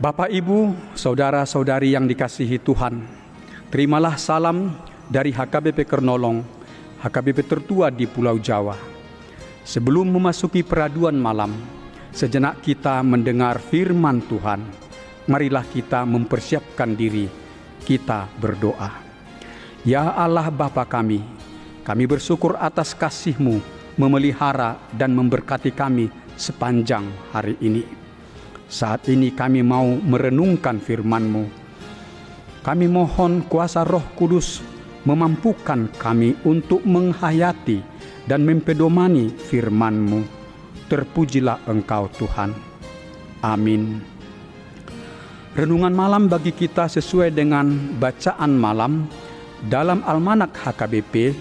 Bapak, Ibu, saudara-saudari yang dikasihi Tuhan, terimalah salam dari HKBP Kernolong, HKBP tertua di Pulau Jawa. Sebelum memasuki peraduan malam, sejenak kita mendengar firman Tuhan. Marilah kita mempersiapkan diri, kita berdoa. Ya Allah Bapa kami bersyukur atas kasih-Mu memelihara dan memberkati kami sepanjang hari ini. Saat ini kami mau merenungkan firman-Mu. Kami mohon kuasa Roh Kudus memampukan kami untuk menghayati dan mempedomani firman-Mu. Terpujilah Engkau Tuhan. Amin. Renungan malam bagi kita sesuai dengan bacaan malam dalam Almanak HKBP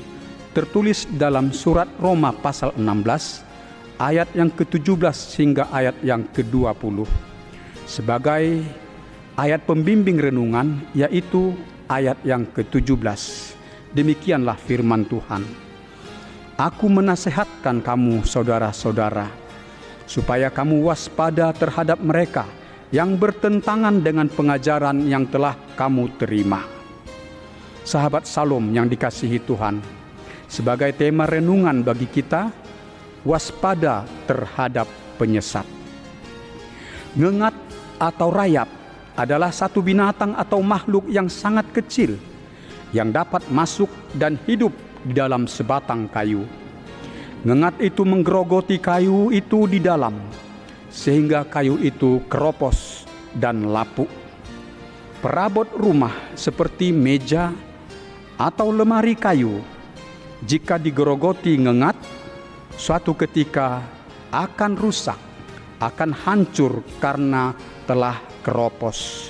tertulis dalam surat Roma pasal 16 ayat yang ke-17 hingga ayat yang ke-20. Sebagai ayat pembimbing renungan yaitu ayat yang ke-17. Demikianlah firman Tuhan. Aku menasehatkan kamu saudara-saudara, supaya kamu waspada terhadap mereka yang bertentangan dengan pengajaran yang telah kamu terima. Sahabat Salom yang dikasihi Tuhan, sebagai tema renungan bagi kita, waspada terhadap penyesat. Ngengat atau rayap adalah satu binatang atau makhluk yang sangat kecil yang dapat masuk dan hidup di dalam sebatang kayu. Ngengat itu menggerogoti kayu itu di dalam, sehingga kayu itu keropos dan lapuk. Perabot rumah seperti meja atau lemari kayu, jika digerogoti ngengat, suatu ketika akan rusak, akan hancur karena telah keropos.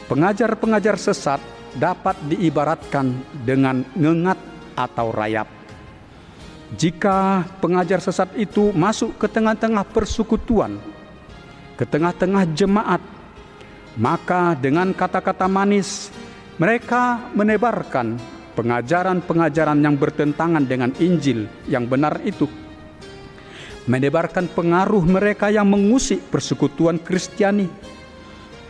Pengajar-pengajar sesat dapat diibaratkan dengan ngengat atau rayap. Jika pengajar sesat itu masuk ke tengah-tengah persekutuan, ke tengah-tengah jemaat, maka dengan kata-kata manis mereka menebarkan pengajaran-pengajaran yang bertentangan dengan Injil yang benar itu. Menebarkan pengaruh mereka yang mengusik persekutuan Kristiani.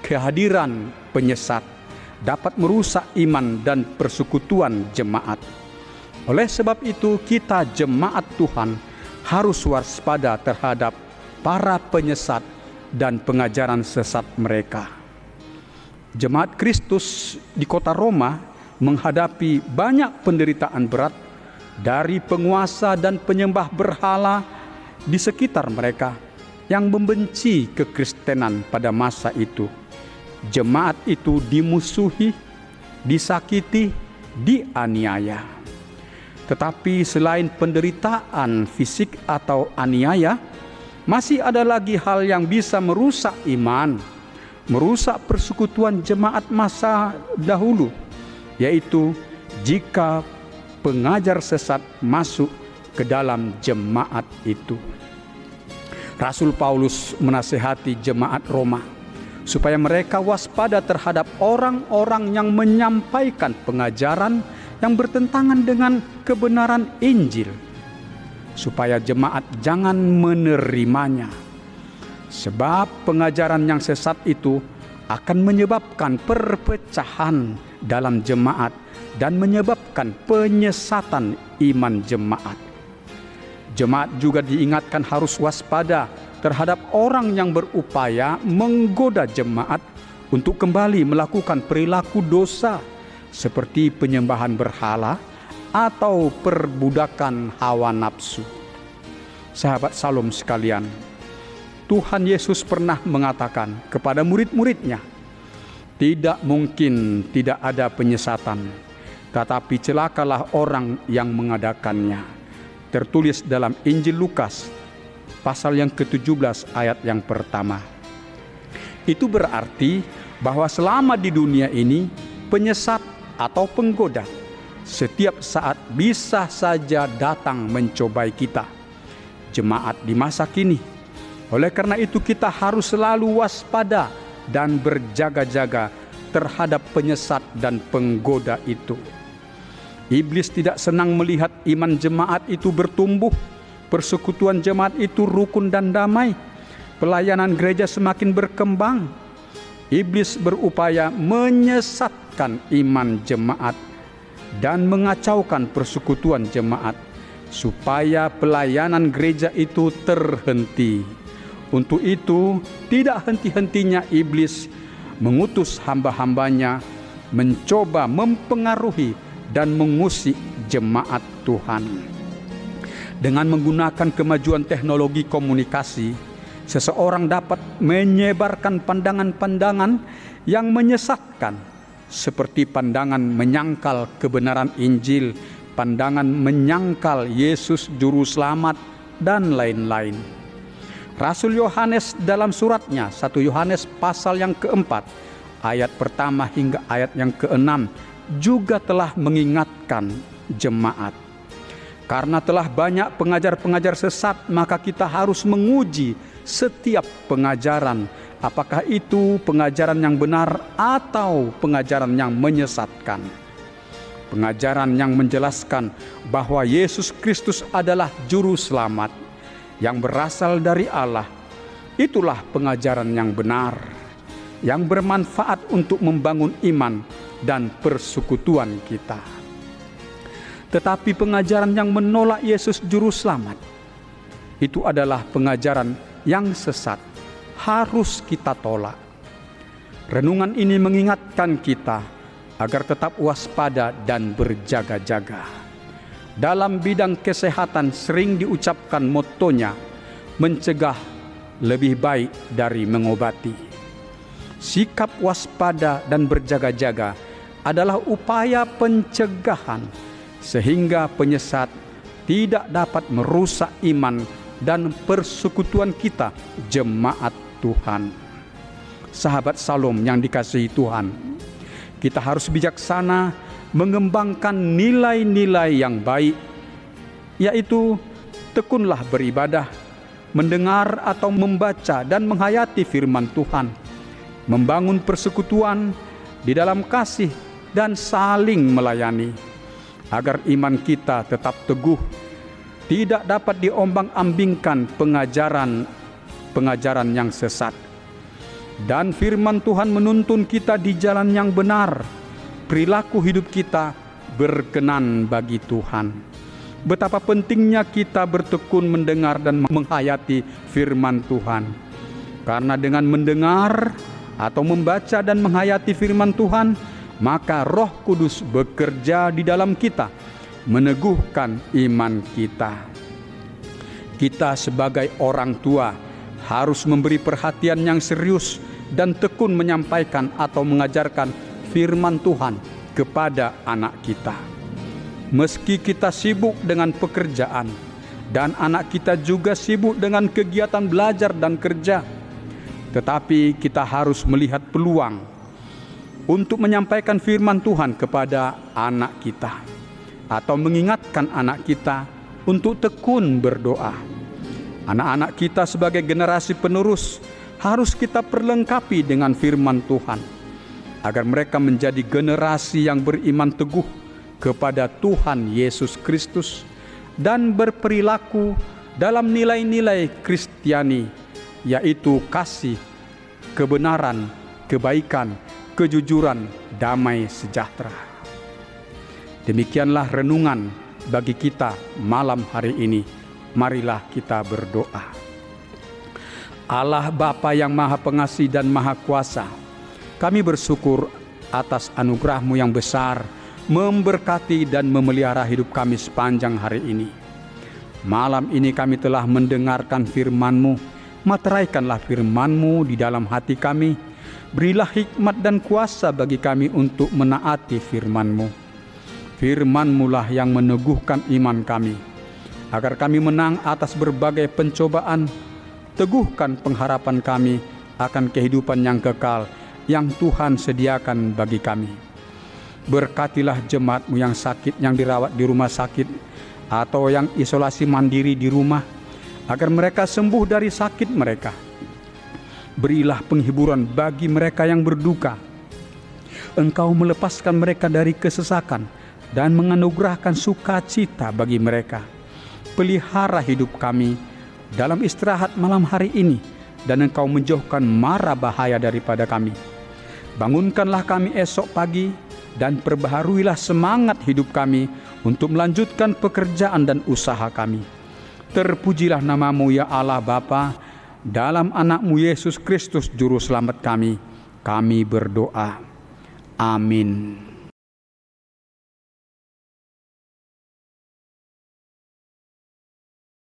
Kehadiran penyesat dapat merusak iman dan persekutuan jemaat. Oleh sebab itu kita jemaat Tuhan harus waspada terhadap para penyesat dan pengajaran sesat mereka. Jemaat Kristus di kota Roma menghadapi banyak penderitaan berat dari penguasa dan penyembah berhala di sekitar mereka yang membenci kekristenan pada masa itu. Jemaat itu dimusuhi, disakiti, dianiaya. Tetapi selain penderitaan fisik atau aniaya, masih ada lagi hal yang bisa merusak iman, merusak persekutuan jemaat masa dahulu, yaitu jika pengajar sesat masuk ke dalam jemaat itu. Rasul Paulus menasihati jemaat Roma supaya mereka waspada terhadap orang-orang yang menyampaikan pengajaran yang bertentangan dengan kebenaran Injil, supaya jemaat jangan menerimanya. Sebab pengajaran yang sesat itu akan menyebabkan perpecahan dalam jemaat dan menyebabkan penyesatan iman jemaat. Jemaat juga diingatkan harus waspada terhadap orang yang berupaya menggoda jemaat untuk kembali melakukan perilaku dosa seperti penyembahan berhala atau perbudakan hawa nafsu. Sahabat Salom sekalian, Tuhan Yesus pernah mengatakan kepada murid-muridnya, tidak mungkin tidak ada penyesatan, tetapi celakalah orang yang mengadakannya. Tertulis dalam Injil Lukas, pasal yang ke-17 ayat yang pertama. Itu berarti bahwa selama di dunia ini, penyesat atau penggoda setiap saat bisa saja datang mencobai kita, jemaat di masa kini. Oleh karena itu kita harus selalu waspada dan berjaga-jaga terhadap penyesat dan penggoda itu. Iblis tidak senang melihat iman jemaat itu bertumbuh, persekutuan jemaat itu rukun dan damai, pelayanan gereja semakin berkembang, iblis berupaya menyesatkan iman jemaat dan mengacaukan persekutuan jemaat supaya pelayanan gereja itu terhenti. Untuk itu, tidak henti-hentinya iblis mengutus hamba-hambanya mencoba mempengaruhi dan mengusik jemaat Tuhan. Dengan menggunakan kemajuan teknologi komunikasi, seseorang dapat menyebarkan pandangan-pandangan yang menyesatkan, seperti pandangan menyangkal kebenaran Injil, pandangan menyangkal Yesus Juru Selamat, dan lain-lain. Rasul Yohanes dalam suratnya 1 Yohanes pasal yang keempat, ayat pertama hingga ayat yang keenam, juga telah mengingatkan jemaat. Karena telah banyak pengajar-pengajar sesat, maka kita harus menguji setiap pengajaran, apakah itu pengajaran yang benar atau pengajaran yang menyesatkan. Pengajaran yang menjelaskan bahwa Yesus Kristus adalah Juru Selamat yang berasal dari Allah, itulah pengajaran yang benar, yang bermanfaat untuk membangun iman dan persekutuan kita. Tetapi pengajaran yang menolak Yesus Juru Selamat, itu adalah pengajaran yang sesat, harus kita tolak. Renungan ini mengingatkan kita agar tetap waspada dan berjaga-jaga. Dalam bidang kesehatan sering diucapkan motonya, mencegah lebih baik dari mengobati. Sikap waspada dan berjaga-jaga adalah upaya pencegahan sehingga penyesat tidak dapat merusak iman dan persekutuan kita, jemaat Tuhan. Sahabat Salom yang dikasihi Tuhan, kita harus bijaksana mengembangkan nilai-nilai yang baik, yaitu tekunlah beribadah, mendengar atau membaca dan menghayati firman Tuhan, membangun persekutuan di dalam kasih dan saling melayani, agar iman kita tetap teguh, tidak dapat diombang-ambingkan pengajaran yang sesat. Dan firman Tuhan menuntun kita di jalan yang benar, perilaku hidup kita berkenan bagi Tuhan. Betapa pentingnya kita bertekun mendengar dan menghayati firman Tuhan. Karena dengan mendengar atau membaca dan menghayati firman Tuhan, maka Roh Kudus bekerja di dalam kita, meneguhkan iman kita. Kita sebagai orang tua harus memberi perhatian yang serius dan tekun menyampaikan atau mengajarkan firman Tuhan kepada anak kita. Meski kita sibuk dengan pekerjaan dan anak kita juga sibuk dengan kegiatan belajar dan kerja, tetapi kita harus melihat peluang untuk menyampaikan firman Tuhan kepada anak kita, atau mengingatkan anak kita untuk tekun berdoa. Anak-anak kita sebagai generasi penerus harus kita perlengkapi dengan firman Tuhan, agar mereka menjadi generasi yang beriman teguh kepada Tuhan Yesus Kristus dan berperilaku dalam nilai-nilai Kristiani, yaitu kasih, kebenaran, kebaikan, kejujuran, damai sejahtera. Demikianlah renungan bagi kita malam hari ini. Marilah kita berdoa. Allah Bapa yang Maha Pengasih dan Maha Kuasa, kami bersyukur atas anugerah-Mu yang besar, memberkati dan memelihara hidup kami sepanjang hari ini. Malam ini kami telah mendengarkan firman-Mu. Materaikanlah firman-Mu di dalam hati kami. Berilah hikmat dan kuasa bagi kami untuk menaati firman-Mu. Firman-Mu lah yang meneguhkan iman kami, agar kami menang atas berbagai pencobaan. Teguhkan pengharapan kami akan kehidupan yang kekal yang Tuhan sediakan bagi kami. Berkatilah jemaat-Mu yang sakit, yang dirawat di rumah sakit atau yang isolasi mandiri di rumah, agar mereka sembuh dari sakit mereka. Berilah penghiburan bagi mereka yang berduka. Engkau melepaskan mereka dari kesesakan dan menganugerahkan sukacita bagi mereka. Pelihara hidup kami dalam istirahat malam hari ini, dan Engkau menjauhkan mara bahaya daripada kami. Bangunkanlah kami esok pagi, dan perbaharuilah semangat hidup kami untuk melanjutkan pekerjaan dan usaha kami. Terpujilah nama-Mu ya Allah Bapa, dalam anak-Mu Yesus Kristus Juru Selamat kami berdoa. Amin.